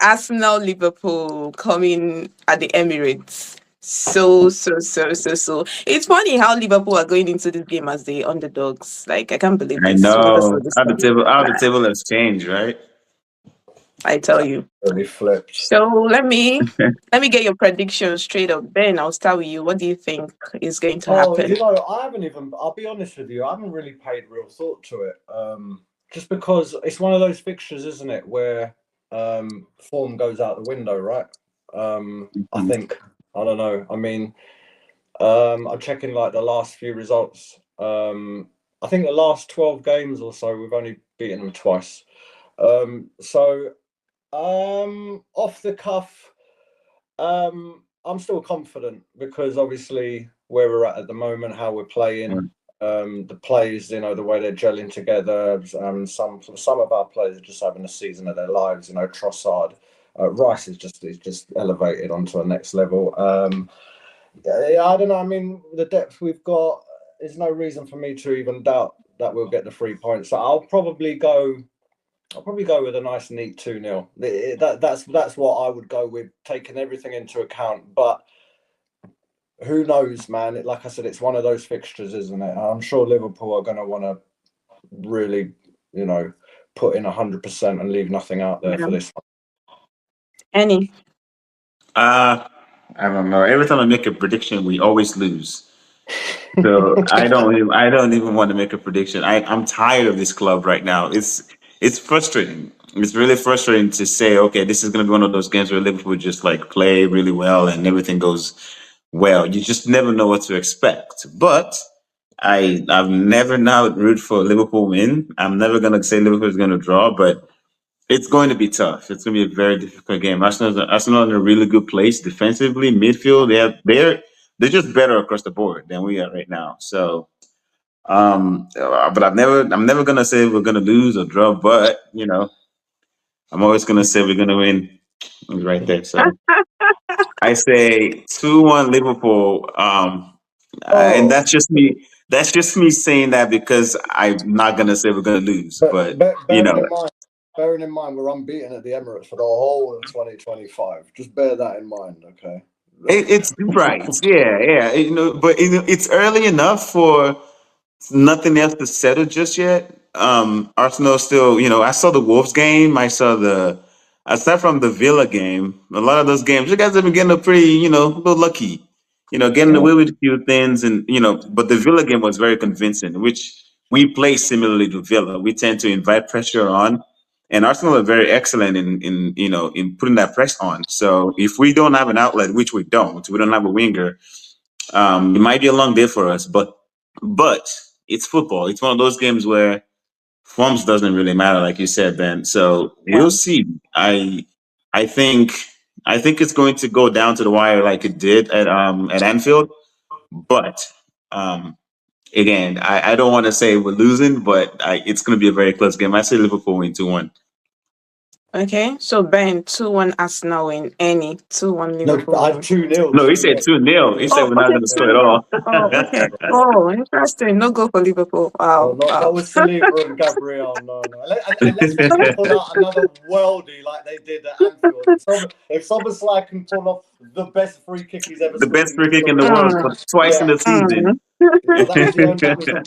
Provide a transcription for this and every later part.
Arsenal Liverpool coming at the Emirates. So. It's funny how Liverpool are going into this game as the underdogs. Like, I can't believe I this. Whoever saw know this how the coming? table how the table has changed, right? I tell you. Really flipped. So let me get your predictions straight up. Ben, I'll start with you. What do you think is going to Oh, happen? I haven't even, I'll be honest with you, I haven't really paid real thought to it. Just because it's one of those fixtures, isn't it, where form goes out the window, right? I think, I don't know. I mean, I'm checking like the last few results. I think the last 12 games or so, we've only beaten them twice. So off the cuff, I'm still confident because obviously where we're at the moment, how we're playing, the players, the way they're gelling together. Some of our players are just having a season of their lives. Trossard, Rice is just elevated onto a next level. Yeah, I don't know. I mean, the depth we've got, there's no reason for me to even doubt that we'll get the 3 points. So I'll probably go with a nice neat 2-0. That's what I would go with, taking everything into account. But who knows, man? Like I said, it's one of those fixtures, isn't it? I'm sure Liverpool are going to want to really, put in 100% and leave nothing out there for this one. Any? I don't know. Every time I make a prediction, we always lose. So I don't even want to make a prediction. I'm tired of this club right now. It's frustrating. It's really frustrating to say, okay, this is going to be one of those games where Liverpool just like play really well and everything goes well. You just never know what to expect. But I've never now root for Liverpool win. I'm never going to say Liverpool is going to draw, but it's going to be tough. It's going to be a very difficult game. Arsenal in a really good place defensively, midfield. They're just better across the board than we are right now. So, but I'm never gonna say we're gonna lose or draw. But I'm always gonna say we're gonna win. It's right there. So I say 2-1 Liverpool. And that's just me. That's just me saying that because I'm not gonna say we're gonna lose. But bearing in mind we're unbeaten at the Emirates for the whole of 2025. Just bear that in mind, okay? it's right. Yeah. But it's early enough for nothing else to settle just yet. Arsenal still, I saw the Wolves game. Aside from the Villa game, a lot of those games, you guys have been getting a pretty, a little lucky, getting away with a few things. And, but the Villa game was very convincing, which we play similarly to Villa. We tend to invite pressure on. And Arsenal are very excellent in putting that press on. So if we don't have an outlet, which we don't have a winger, it might be a long day for us. But it's football. It's one of those games where forms doesn't really matter, like you said, Ben. So we'll see. I think it's going to go down to the wire like it did at Anfield. But again, I don't want to say we're losing, but it's going to be a very close game. I say Liverpool win 2-1. Okay, so Ben, 2-1 Arsenal win. Any 2-1 No, Liverpool I win. 2-0. No, he said 2-0. He said Oh, we're not okay, going to score at 2-0. all. Oh, okay. Oh, interesting. No go for Liverpool. Wow. That was Saliba and Gabriel. No. Unless we can pull out another worldie like they did at Anfield. If Soboslai can pull off the best free kick he's ever The scored best free kick in the world twice in the season.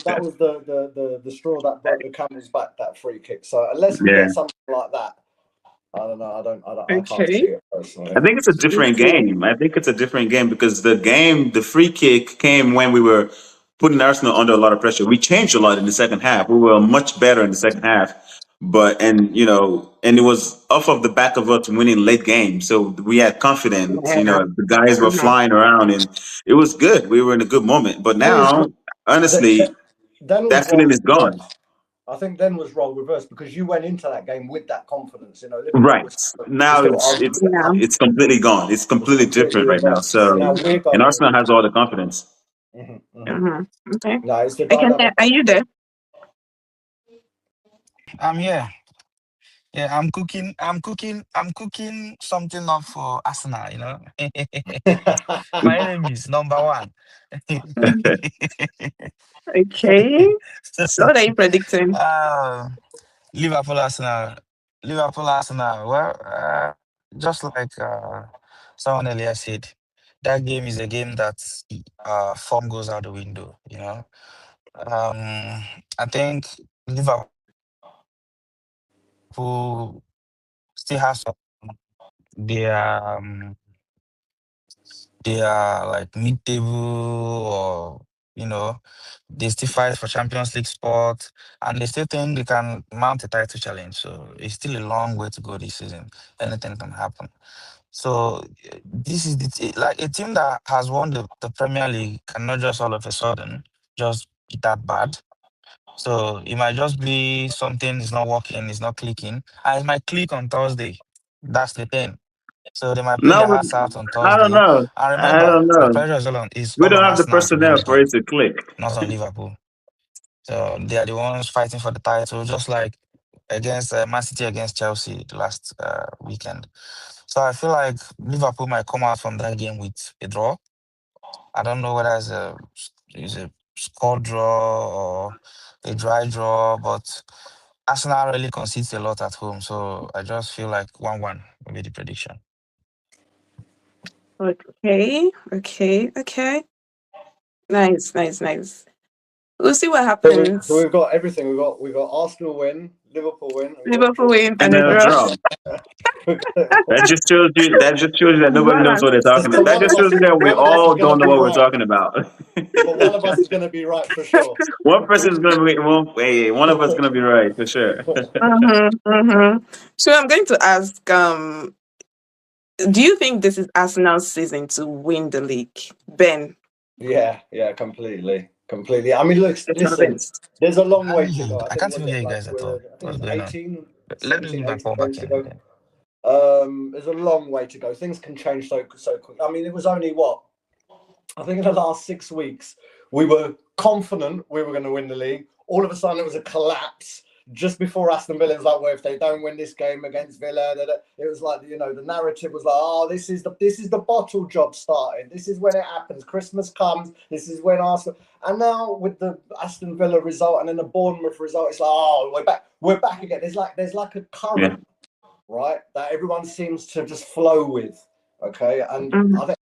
that was the straw that broke the camel's back, that free kick. So unless we get something like that, I don't know. I can't see it personally. I think it's a different game. I think it's a different game because the free kick came when we were putting Arsenal under a lot of pressure. We changed a lot in the second half. We were much better in the second half. And it was off of the back of us winning late games. So we had confidence, the guys were flying around and it was good. We were in a good moment. But now, honestly, that feeling is gone. I think then was role reversed because you went into that game with that confidence. Right now it's completely gone. It's completely different right now. So and Arsenal has all the confidence. Okay. No, are you there? I'm here. Yeah, I'm cooking something up for Arsenal, My enemies, number one. Okay. So what are you predicting? Liverpool Arsenal. Well, just like someone earlier said, that game is a game that form goes out the window. I think Liverpool still has some their they are like mid-table, or you know they still fight for Champions League spot, and they still think they can mount a title challenge. So it's still a long way to go this season. Anything can happen. So this is like a team that has won the Premier League cannot just all of a sudden just be that bad. So it might just be something is not working, it's not clicking, and it might click on Thursday. That's the thing. So they might play No, their but hearts out on I don't Thursday. know. And I remember, don't the know. pressure is We all don't on have the Arsenal to win personnel the for it game, to click. not on Liverpool. So they are the ones fighting for the title, just like against Man City against Chelsea the last weekend. So I feel like Liverpool might come out from that game with a draw. I don't know whether it's a score draw or a dry draw, but Arsenal really concedes a lot at home. So I just feel like 1-1 will be the prediction. Okay, okay, okay. Nice, nice, nice. We'll see what So happens. we've got everything. We've got Arsenal win, Liverpool win, we've got Liverpool draw. wins And and a then a draw. draw. That just shows you. That just shows you that nobody knows what they're Balance. talking So about. That just shows you that we one of us is all going don't to know be what we're right, talking about. but one of us is going to be right for sure. One person is gonna be one of us is gonna be right for sure. So I'm going to ask, do you think this is Arsenal's season to win the league? Ben. Yeah, completely. I mean, look, It's listen, convinced. there's a long way Can't to hear you. go. I I think can't even hear you guys at all. I think What's it's going on? 18, Let me 17, use my 18 phone back games to in go. again. There's a long way to go. Things can change so quick. I mean, it was only what? I think in the last 6 weeks, we were confident we were going to win the league. All of a sudden, it was a collapse. Just before Aston Villa, it was like, well, if they don't win this game against Villa, it was like, the narrative was like, oh, this is the bottle job starting. This is when it happens. Christmas comes. This is when Arsenal. And now with the Aston Villa result and then the Bournemouth result, it's like, oh, we're back. We're back again. There's like a current, right, that everyone seems to just flow with. Okay, and I think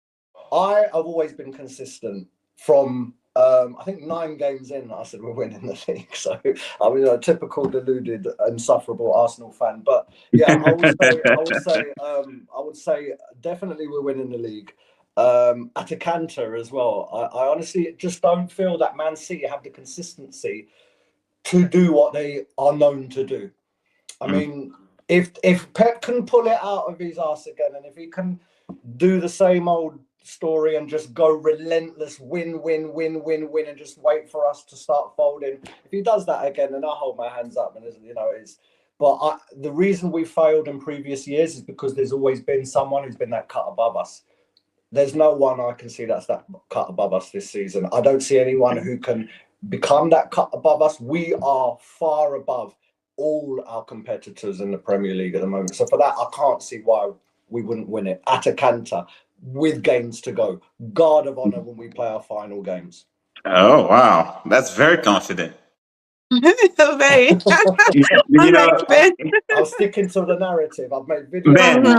I have always been consistent from I think 9 games in. I said we're winning the league, so I mean a typical deluded, insufferable Arsenal fan. But yeah, I would say definitely we're winning the league. At a canter as well. I honestly just don't feel that Man City have the consistency to do what they are known to do. I mean, if Pep can pull it out of his ass again, and if he can do the same old story and just go relentless, win, and just wait for us to start folding. If he does that again, then I'll hold my hands up. And it's. But the reason we failed in previous years is because there's always been someone who's been that cut above us. There's no one I can see that's that cut above us this season. I don't see anyone who can become that cut above us. We are far above all our competitors in the Premier League at the moment. So for that, I can't see why we wouldn't win it at a canter with games to go. Guard of honor when we play our final games. Oh wow, that's very confident. Very. You Unlike know, Ben. I'm sticking to the narrative. I've made videos.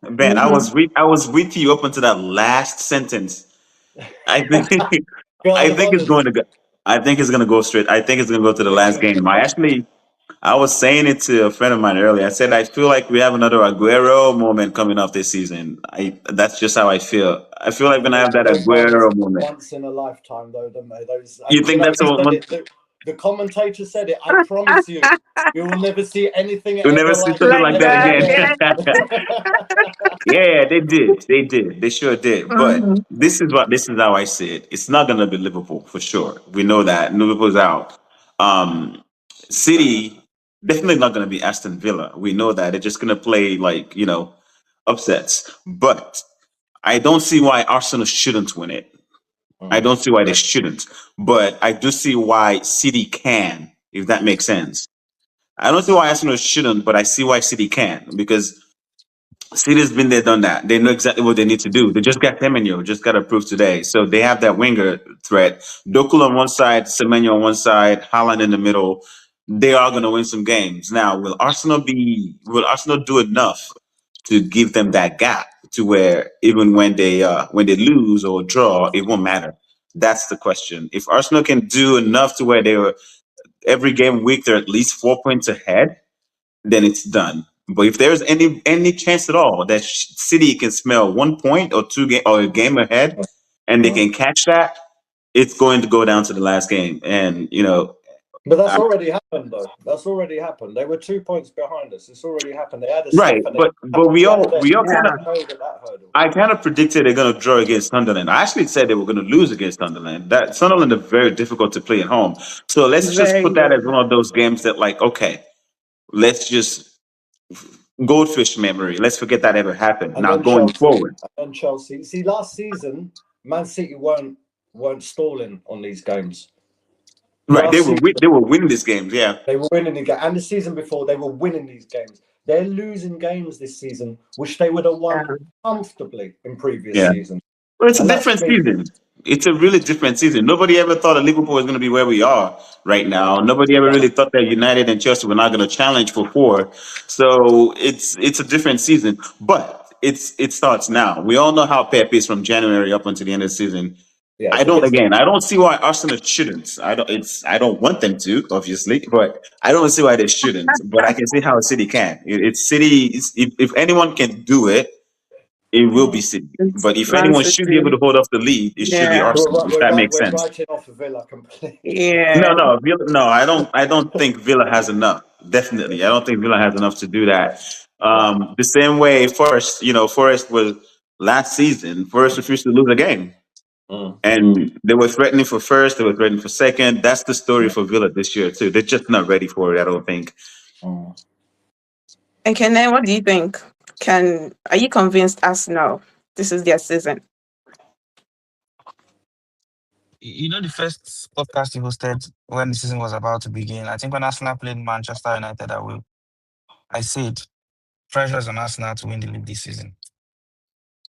Ben, I was with you up until that last sentence. I think Guard I of think it's honor. going to go. I think it's going to go straight. I think it's going to go to the last game. I was saying it to a friend of mine earlier. I said I feel like we have another Aguero moment coming up this season. That's just how I feel. I feel like we're gonna have that Those Aguero moment. once in a lifetime, though, don't they? Those, You and think that's who said what it? The commentator said it. I promise you, we will never see anything we'll never ever see like something it Like like that ever that, again? yeah. again. Yeah, they did. They did. They sure did. But this is how I see it. It's not gonna be Liverpool for sure. We know that Liverpool's out. Um, City definitely not gonna be Aston Villa. We know that they're just gonna play like upsets. But I don't see why Arsenal shouldn't win it. I don't see why they shouldn't. But I do see why City can, if that makes sense. I don't see why Arsenal shouldn't, but I see why City can because City's been there, done that. They know exactly what they need to do. They just got Semenyo, just got approved today. So they have that winger threat. Dokul on one side, Semenyo on one side, Haaland in the middle. They are going to win some games. Now, will Arsenal do enough to give them that gap to where even when they lose or draw, it won't matter. That's the question. If Arsenal can do enough to where they were every game week they're at least 4 points ahead, then it's done. But if there's any chance at all that City can smell 1 point or or a game ahead, and they can catch that, it's going to go down to the last game. And But that's um, already happened, though. That's already happened. They were 2 points behind us. It's already happened. They had a right. step and But we all kind of Yeah. failed at that hurdle. I kind of predicted they're going to draw against Sunderland. I actually said they were going to lose against Sunderland. That Sunderland are very difficult to play at home. So let's just Very, put that as very. one of those games that, like, okay, let's just goldfish memory. Let's forget that ever happened. And Now then going Chelsea. forward, And then Chelsea. See, last season, Man City weren't stalling on these games. right? Last season, They were winning these games. Yeah, they were winning the game. And the season before, they were winning these games. They're losing games this season, which they would have won Yeah. comfortably in previous yeah. seasons. Well, it's a And that's different me. season. It's a really different season. Nobody ever thought that Liverpool was going to be where we are right now. Nobody ever really thought that United and Chelsea were not going to challenge for four. So it's a different season, but it starts now. We all know how Pep is from January up until the end of the season. Yeah, I it's a don't different. again. I don't see why Arsenal shouldn't. I don't want them to, obviously, but I don't see why they shouldn't. But I can see how City can. It's City. If anyone can do it, it will be City. It's But if Man anyone should be able City. to hold off the lead, it should be Yeah. Arsenal. If that makes We're sense. writing off Villa completely. No, Yeah. no, Villa, no. I don't think Villa has enough. Definitely, I don't think Villa has enough to do that. The same way Forest, Forest was last season. Forest refused to lose a game, and they were threatening for first. They were threatening for second. That's the story for Villa this year too. They're just not ready for it. I don't think. And Kenan, what do you think? Are you convinced Arsenal this is their season? You know, the first podcast you hosted when the season was about to begin, I think when Arsenal played Manchester United, I said pressure is on Arsenal to win the league this season.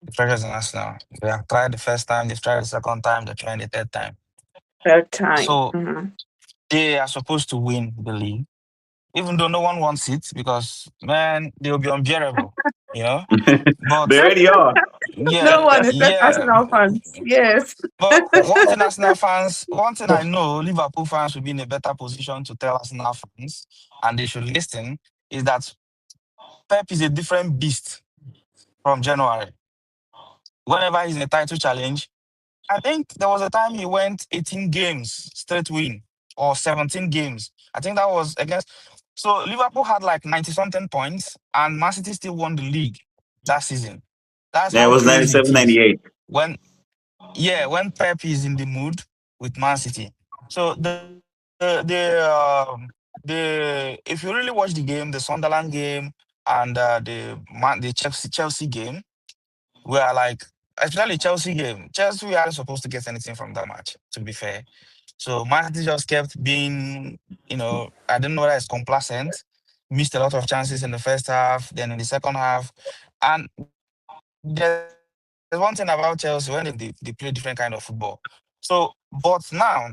The pressure is on Arsenal. They have tried the first time, they've tried the second time, they're trying the third time. Third time. So they are supposed to win the league, even though no one wants it because, man, they will be unbearable, you know? They But already are. No yeah, one except yeah. Arsenal fans. Yes. But one thing I know, Liverpool fans will be in a better position to tell Arsenal fans, and they should listen, is that Pep is a different beast from January. Whenever he's in a title challenge, I think there was a time he went 18 games straight win or 17 games. I think that was against. So Liverpool had like 90 something points, and Man City still won the league that season. That's Yeah, it how was crazy it 97, is 98. when when Pep is in the mood with Man City. So the if you really watch the game, the Sunderland game and the Chelsea game, where like especially Chelsea game, Chelsea aren't supposed to get anything from that match. To be fair, so Man City just kept being, I don't know whether it's complacent, missed a lot of chances in the first half, then in the second half, and there's one thing about Chelsea when they play different kind of football. So, but now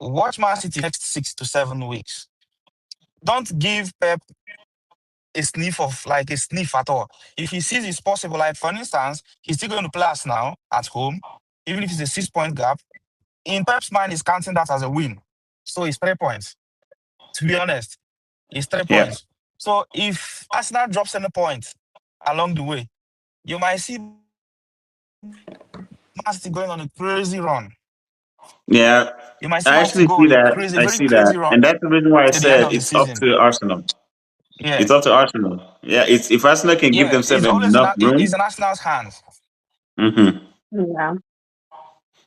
watch Man City next 6 to 7 weeks. Don't give Pep a sniff at all. If he sees it's possible, like for instance, he's still going to play us now at home, even if it's a 6 point gap. In Pep's mind, he's counting that as a win. So it's 3 points. To be honest, it's three Yeah. points. So if Arsenal drops any points along the way, you might see Man City going on a crazy run. Yeah, You might see I Man City actually go see on a that. crazy, I very see that, crazy run and that's the reason why I to the end said of the it's up season. to Arsenal. Yeah. It's up to Arsenal. Yeah, it's if Arsenal can give Yeah. themselves It's always enough it's room. in Arsenal's hands. hmm Yeah.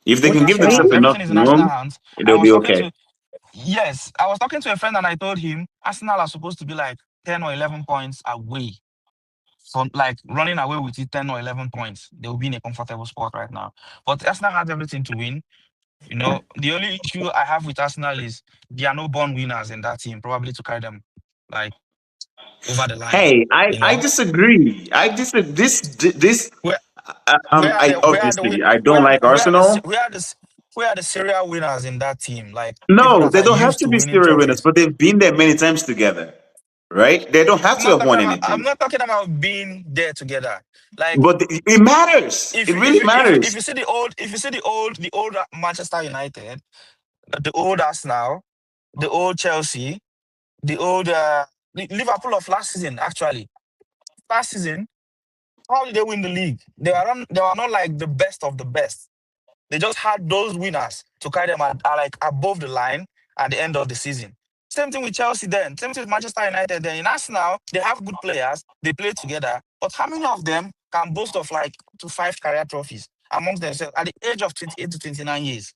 If they What can do you give think? themselves enough Everything is in Arsenal's room, hands. I they'll was be talking okay. to Yes, I was talking to a friend and I told him Arsenal are supposed to be like 10 or 11 points away from like running away with it 10 or 11 points. They'll be in a comfortable spot right now. But Arsenal has everything to win. The only issue I have with Arsenal is there are no born winners in that team, probably to carry them like over the line. Hey, I disagree. I disagree. This Where where are I the where are the win obviously I don't like Arsenal. where are the serial winners in that team? Like people No, that they are don't have used to to be winning serial winners, trophies. but they've been there many times together. right? They don't have I'm to not have talking won about. I'm anything, not talking about being there together. Like but it matters. if It you really if matters. you see the old Manchester United, the old Arsenal, the old Chelsea, the old Liverpool of last season. Actually, last season, how did they win the league? They were not like the best of the best. They just had those winners to carry them like above the line at the end of the season. Same thing with Chelsea then. Same thing with Manchester United then. In Arsenal, they have good players. They play together. But how many of them can boast of like up to 5 career trophies amongst themselves at the age of 28 to 29 years?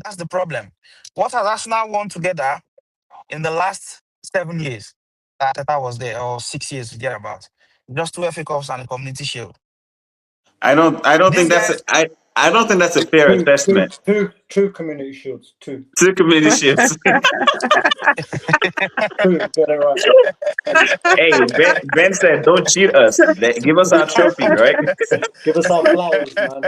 That's the problem. What has Arsenal won together in the last 7 years that Teta was there, or 6 years to get about? Just 2 FA Cups and a Community Shield. I don't These think guys, I don't think that's a fair assessment. Two community shields. Two. Two community shifts. Two. Get it right. Hey, Ben said, "Don't cheat us. Give us our trophy, right?" Give us our flowers, man.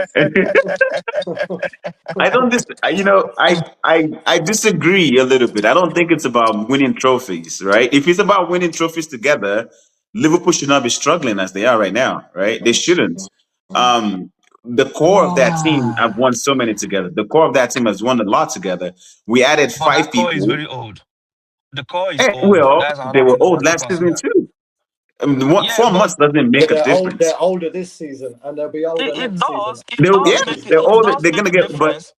I don't dis I disagree a little bit. I don't think it's about winning trophies, right? If it's about winning trophies together, Liverpool should not be struggling as they are right now, right? They shouldn't. The core of that team have won so many together. The core of that team has won a lot together. We added but five that core is people. very old. The core is old. Well, That's they another were thing we old have to last season consider. too. I mean, Yeah, 4 months doesn't But make a difference. they're older this season, and they'll be older next season. Yeah, they're It older. does They're make gonna a get, difference.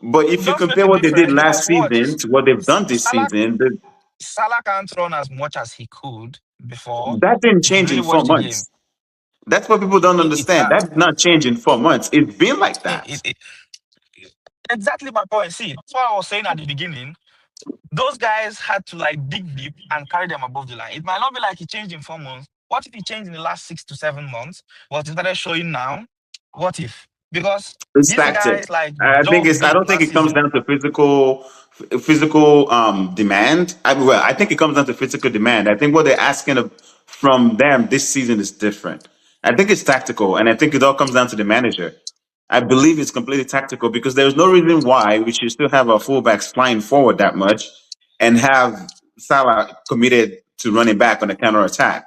but It if you does make compare a what they did difference last because watch, season to what they've done this Salah season, Salah can't run as much as he could before. that didn't If you change really in watch four the game, months. That's what people don't it understand. can't. That did not change in 4 months. It's been like It, that. it, it, exactly my point. See, that's what I was saying at the beginning. Those guys had to like dig deep and carry them above the line. It might not be like it changed in 4 months. What if it changed in the last 6 to 7 months? What it started showing now? What if? Because It's these tactic. guys like I think dug it's. I deep don't think last it comes season. down to physical demand. I think it comes down to physical demand. I think what they're asking from them this season is different. I think it's tactical, and I think it all comes down to the manager. I believe it's completely tactical because there's no reason why we should still have our fullbacks flying forward that much and have Salah committed to running back on the counter attack.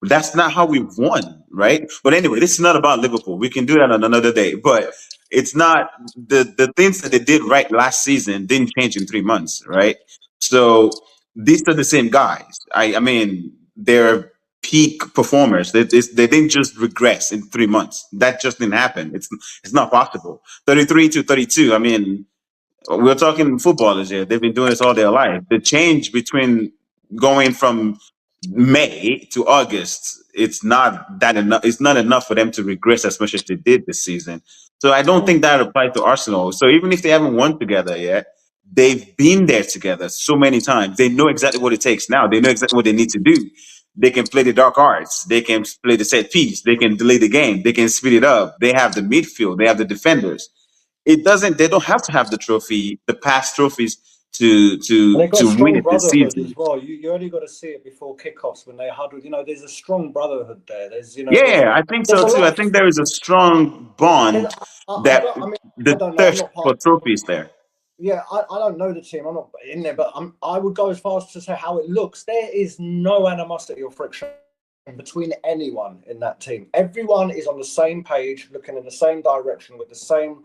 That's not how we've won, right? But anyway, this is not about Liverpool. We can do that on another day. But it's not the things that they did right last season didn't change in 3 months, right? So these are the same guys. I mean, they're peak performers. They didn't just regress in 3 months. That just didn't happen. It's not possible. 33 to 32. I mean, we're talking footballers here. They've been doing this all their life. The change between going from May to August, it's not that enough. It's not enough for them to regress as much as they did this season. So I don't think that applies to Arsenal. So even if they haven't won together yet, they've been there together so many times. They know exactly what it takes now. They know exactly what they need to do. They can play the dark arts. They can play the set piece. They can delay the game. They can speed it up. They have the midfield. They have the defenders. It doesn't. They don't have to have the trophy, the past trophies to And to they've got a to win strong it this brotherhood as season. well. You only got to see it before kickoffs when they huddle. There's a strong brotherhood there. Yeah, I think There's so a too. lot I of. think there is a strong There's, bond I that don't. I mean, I the don't know. I'm thirst not part. for trophies there. Yeah, I don't know the team. I'm not in there, but I would go as far as to say how it looks. There is no animosity or friction between anyone in that team. Everyone is on the same page, looking in the same direction with the same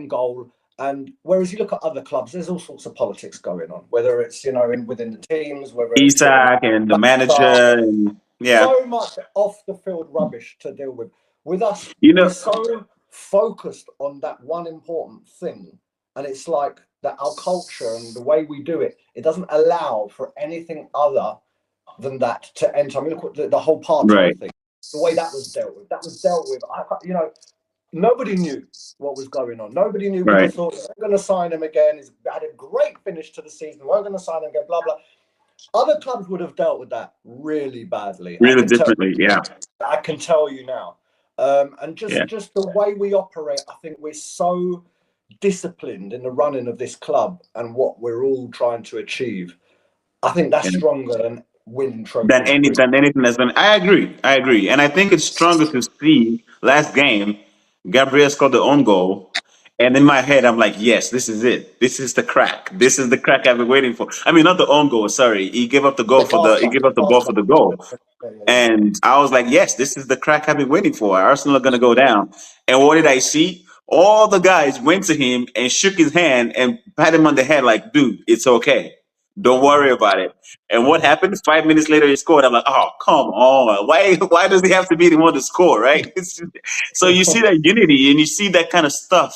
goal. And whereas you look at other clubs, there's all sorts of politics going on. Whether it's within the teams, whether it's Isak and the staff, manager, and yeah, so much off the field rubbish to deal with. With us, you we're know, so focused on that one important thing, and it's like that our culture and the way we do it, it doesn't allow for anything other than that to enter. I mean, look at the whole right, part-time thing, the way that was dealt with. That was dealt with. Nobody knew what was going on. Nobody knew. People right, thought we're going to sign him again. He's had a great finish to the season. We're going to sign him again. Blah blah. Other clubs would have dealt with that really badly. really differently. Yeah, I can tell you now. And yeah, just the way we operate, I think we're so disciplined in the running of this club and what we're all trying to achieve. I think that's yeah. stronger than winning Than trophies. any Really. than anything that's been. I agree, and I think it's stronger to see last game. Gabriel scored the own goal, And in my head, I'm like, yes, this is it. This is the crack. This is the crack I've been waiting for. I mean, not the own goal. Sorry, he gave up the goal The for the. pass He back, gave up the pass ball for back. the goal. Yeah, yeah, yeah. And I was like, yes, this is the crack I've been waiting for. Arsenal are going to go down. And what did I see? All the guys went to him and shook his hand and pat him on the head, like, dude, it's okay. Don't worry about it. And what happened? 5 minutes later, he scored. I'm like, oh, come on. Why does he have to be the one to score, right? So you see that unity and you see that kind of stuff.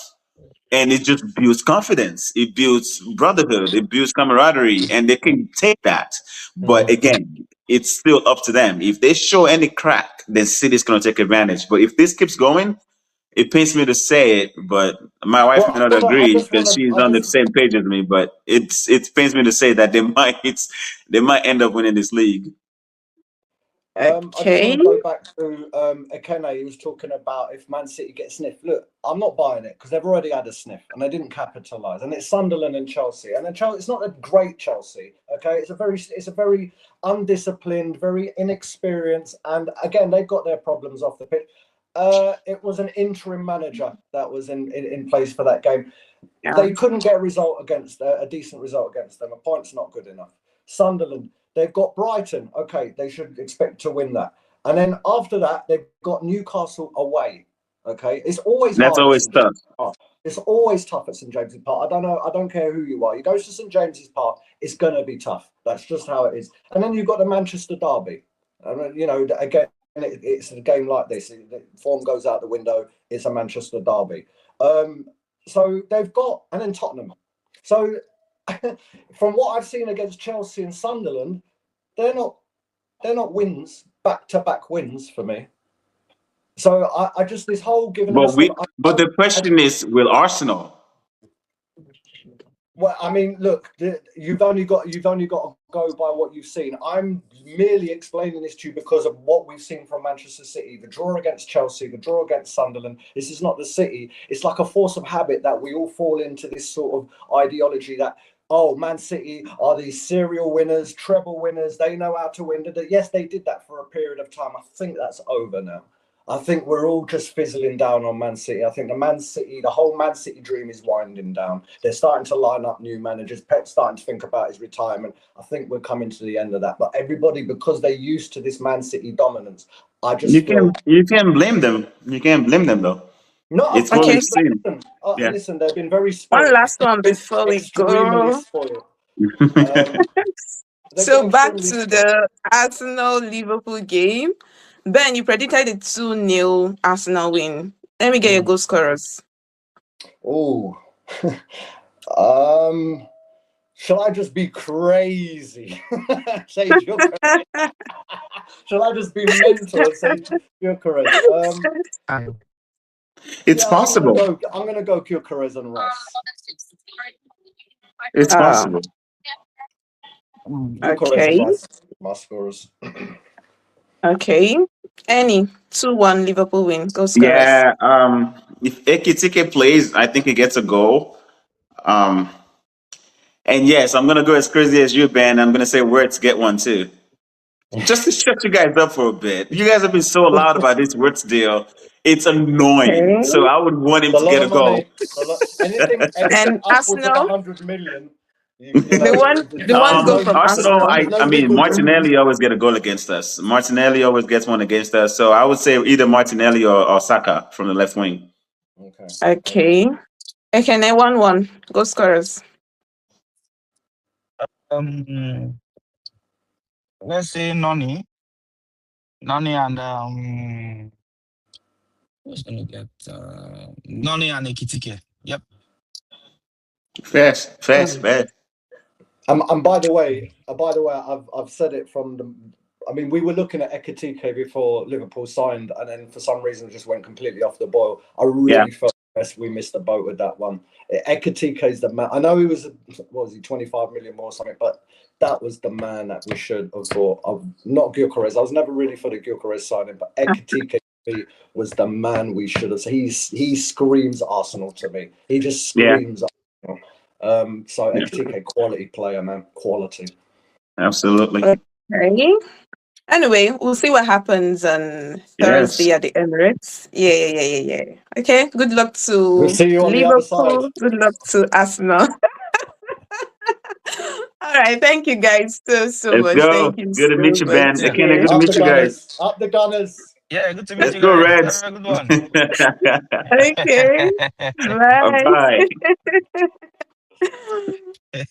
And it just builds confidence. It builds brotherhood. It builds camaraderie. And they can take that. But again, it's still up to them. If they show any crack, then City's going to take advantage. But if this keeps going, it pains me to say it, but my wife may Well, not I agree just because want to. she's I on the just. same page as me. But it pains me to say that they might end up winning this league. I just want Okay. to go back to Ekene. He was talking about if Man City get sniffed. Look, I'm not buying it because they've already had a sniff and they didn't capitalise. And it's Sunderland and Chelsea, and then Chelsea. It's not a great Chelsea. Okay, it's a very undisciplined, very inexperienced, and again they've got their problems off the pitch. It was an interim manager that was in place for that game. Yeah. They couldn't get a result against a decent result against them. A point's not good enough. Sunderland, they've got Brighton. Okay, they should expect to win that. And then after that, they've got Newcastle away. Okay, it's always That's hard at always St tough. James's Park. It's always tough at St James's Park. I don't know. I don't care who you are. You go to St James's Park, it's gonna be tough. That's just how it is. And then you've got the Manchester Derby. I mean, again, it's a game like this. The form goes out the window. It's a Manchester Derby. So they've got, and then Tottenham. So from what I've seen against Chelsea and Sunderland, they're not wins, back-to-back wins for me. So I just this whole giving them a sniff. But the question is, will Arsenal? Well, I mean, look, you've only got to go by what you've seen. I'm merely explaining this to you because of what we've seen from Manchester City. The draw against Chelsea, the draw against Sunderland. This is not the City. It's like a force of habit that we all fall into this sort of ideology that, oh, Man City are these serial winners, treble winners. They know how to win. Yes, they did that for a period of time. I think that's over now. I think we're all just fizzling down on Man City. I think the whole Man City dream is winding down. They're starting to line up new managers. Pep's starting to think about his retirement. I think we're coming to the end of that. But everybody, because they're used to this Man City dominance, I just feel You can't blame them. You can't blame them though. no. It's what Okay. we've seen. Yeah. Listen, they've been very One spoiled. last one before we Extremely go. spoiled. They've So been back extremely to spoiled. the Arsenal Liverpool game. Ben, you predicted a 2-0 Arsenal win. Let me get your goal scorers. Oh, shall I just be crazy? Say Gyökeres. Shall I just be mental and say Gyökeres? It's Yeah, possible. I'm gonna go Gyökeres and Rice. It's possible. Gyökeres Okay. and Rice, my scorers. Okay. Any 2-1 Liverpool win. Goal scorers. Yeah. If Ekitike plays, I think he gets a goal. And yes, I'm gonna go as crazy as you, Ben. I'm gonna say Wirtz get one too. Just to shut you guys up for a bit. You guys have been so loud about this Wirtz deal. It's annoying. Okay. So I would want him It's a to lot get a of goal. money. Anything And upwards of Arsenal, 100 million. You the one there's go no from Arsenal, Arsenal. there's no I mean, wiggle room. Martinelli always get a goal against us. Martinelli always gets one against us. So I would say either Martinelli or Saka from the left wing. Okay. Okay, 1-1. Goal scorers. Let's say Noni and who's gonna get Noni and Ekitike. Yep. Fast. And by the way, I've said it from the. I mean, we were looking at Ekitike before Liverpool signed, and then for some reason just went completely off the boil. I really felt we missed the boat with that one. Ekitike is the man. I know he was, what was he, 25 million more or something, but that was the man that we should have bought. Not Gyökeres. I was never really for the Gyökeres signing, but Ekitike was the man we should have. He screams Arsenal to me. He just screams Arsenal. So Ekitike, quality player, man, quality. Absolutely. Okay. Anyway, we'll see what happens on Yes. Thursday at the Emirates. Yeah. Okay. Good luck We'll to see you on the other side. Liverpool. Good luck to Arsenal. All right. Thank you guys so Let's much. go. Thank you Good so to meet you, much. Ben. Yeah. Again, good to Yeah. Up meet the you guys. Gunners. Up the Gunners. Yeah, good to meet Let's you go, guys. Reds. Have a good Okay. Bye Bye. bye.